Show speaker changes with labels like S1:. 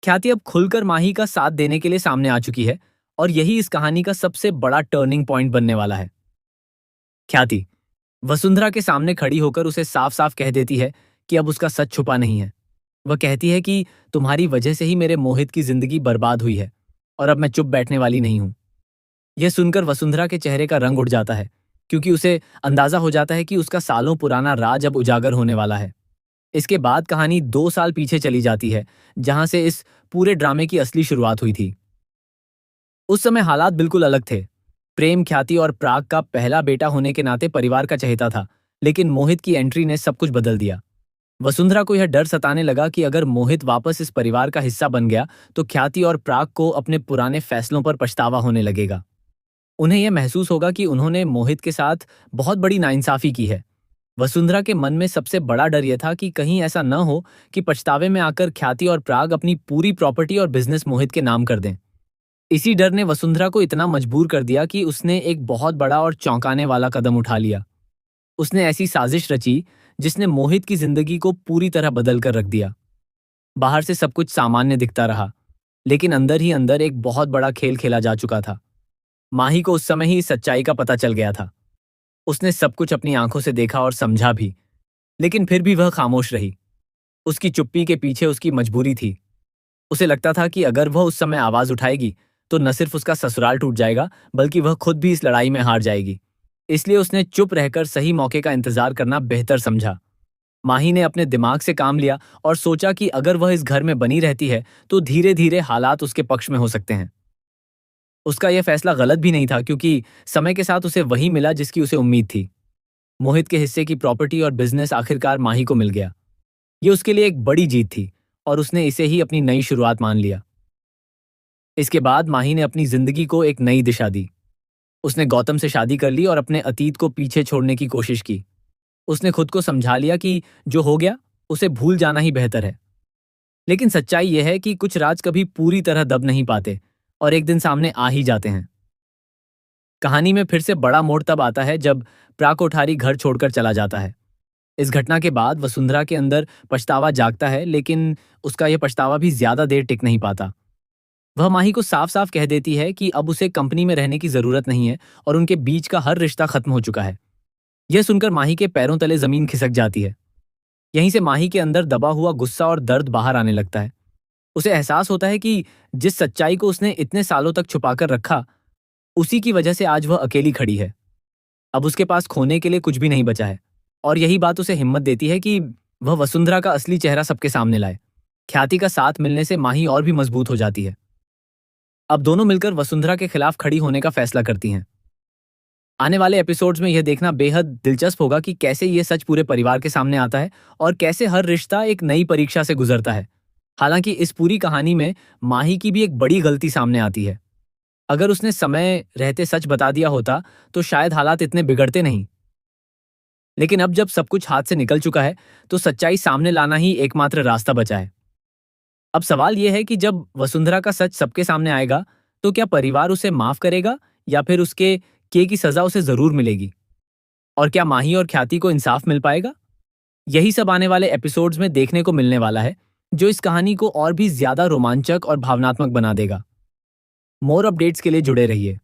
S1: ख्याति अब खुलकर माही का साथ देने के लिए सामने आ चुकी है और यही इस कहानी का सबसे बड़ा टर्निंग पॉइंट बनने वाला है। ख्याति वसुंधरा के सामने खड़ी होकर उसे साफ साफ कह देती है कि अब उसका सच छुपा नहीं है। वह कहती है कि तुम्हारी वजह से ही मेरे मोहित की जिंदगी बर्बाद हुई है और अब मैं चुप बैठने वाली नहीं हूं। यह सुनकर वसुंधरा के चेहरे का रंग उड़ जाता है, क्योंकि उसे अंदाजा हो जाता है कि उसका सालों पुराना राज अब उजागर होने वाला है। इसके बाद कहानी 2 साल पीछे चली जाती है, जहां से इस पूरे ड्रामे की असली शुरुआत हुई थी। उस समय हालात बिल्कुल अलग थे। प्रेम ख्याति और प्राग का पहला बेटा होने के नाते परिवार का चहेता था, लेकिन मोहित की एंट्री ने सब कुछ बदल दिया। वसुंधरा को यह डर सताने लगा कि अगर मोहित वापस इस परिवार का हिस्सा बन गया तो ख्याति और प्राग को अपने पुराने फैसलों पर पछतावा होने लगेगा। उन्हें यह महसूस होगा कि उन्होंने मोहित के साथ बहुत बड़ी नाइंसाफी की है। वसुंधरा के मन में सबसे बड़ा डर यह था कि कहीं ऐसा न हो कि पछतावे में आकर ख्याति और प्राग अपनी पूरी प्रॉपर्टी और बिजनेस मोहित के नाम कर दें। इसी डर ने वसुंधरा को इतना मजबूर कर दिया कि उसने एक बहुत बड़ा और चौंकाने वाला कदम उठा लिया। उसने ऐसी साजिश रची जिसने मोहित की जिंदगी को पूरी तरह बदल कर रख दिया। बाहर से सब कुछ सामान्य दिखता रहा, लेकिन अंदर ही अंदर एक बहुत बड़ा खेल खेला जा चुका था। माही को उस समय ही सच्चाई का पता चल गया था। उसने सब कुछ अपनी आंखों से देखा और समझा भी, लेकिन फिर भी वह खामोश रही। उसकी चुप्पी के पीछे उसकी मजबूरी थी। उसे लगता था कि अगर वह उस समय आवाज उठाएगी तो न सिर्फ उसका ससुराल टूट जाएगा, बल्कि वह खुद भी इस लड़ाई में हार जाएगी। इसलिए उसने चुप रहकर सही मौके का इंतजार करना बेहतर समझा। माही ने अपने दिमाग से काम लिया और सोचा कि अगर वह इस घर में बनी रहती है तो धीरे धीरे हालात उसके पक्ष में हो सकते हैं। उसका यह फैसला गलत भी नहीं था, क्योंकि समय के साथ उसे वही मिला जिसकी उसे उम्मीद थी। मोहित के हिस्से की प्रॉपर्टी और बिजनेस आखिरकार माही को मिल गया। ये उसके लिए एक बड़ी जीत थी और उसने इसे ही अपनी नई शुरुआत मान लिया। इसके बाद माही ने अपनी जिंदगी को एक नई दिशा दी। उसने गौतम से शादी कर ली और अपने अतीत को पीछे छोड़ने की कोशिश की। उसने खुद को समझा लिया कि जो हो गया उसे भूल जाना ही बेहतर है। लेकिन सच्चाई यह है कि कुछ राज कभी पूरी तरह दब नहीं पाते और एक दिन सामने आ ही जाते हैं। कहानी में फिर से बड़ा मोड़ तब आता है जब प्राग कोठारी घर छोड़कर चला जाता है। इस घटना के बाद वसुंधरा के अंदर पछतावा जागता है, लेकिन उसका यह पछतावा भी ज्यादा देर टिक नहीं पाता। वह माही को साफ साफ कह देती है कि अब उसे कंपनी में रहने की जरूरत नहीं है और उनके बीच का हर रिश्ता खत्म हो चुका है। यह सुनकर माही के पैरों तले जमीन खिसक जाती है। यहीं से माही के अंदर दबा हुआ गुस्सा और दर्द बाहर आने लगता है। उसे एहसास होता है कि जिस सच्चाई को उसने इतने सालों तक छुपाकर रखा, उसी की वजह से आज वह अकेली खड़ी है। अब उसके पास खोने के लिए कुछ भी नहीं बचा है और यही बात उसे हिम्मत देती है कि वह वसुंधरा का असली चेहरा सबके सामने लाए। ख्याति का साथ मिलने से माही और भी मजबूत हो जाती है। अब दोनों मिलकर वसुंधरा के खिलाफ खड़ी होने का फैसला करती हैं। आने वाले एपिसोड्स में यह देखना बेहद दिलचस्प होगा कि कैसे यह सच पूरे परिवार के सामने आता है और कैसे हर रिश्ता एक नई परीक्षा से गुजरता है। हालांकि इस पूरी कहानी में माही की भी एक बड़ी गलती सामने आती है। अगर उसने समय रहते सच बता दिया होता तो शायद हालात इतने बिगड़ते नहीं। लेकिन अब जब सब कुछ हाथ से निकल चुका है तो सच्चाई सामने लाना ही एकमात्र रास्ता बचा है। अब सवाल यह है कि जब वसुंधरा का सच सबके सामने आएगा तो क्या परिवार उसे माफ करेगा या फिर उसके किए की सजा उसे जरूर मिलेगी? और क्या माही और ख्याति को इंसाफ मिल पाएगा? यही सब आने वाले एपिसोड्स में देखने को मिलने वाला है, जो इस कहानी को और भी ज्यादा रोमांचक और भावनात्मक बना देगा। मोर अपडेट्स के लिए जुड़े रहिए।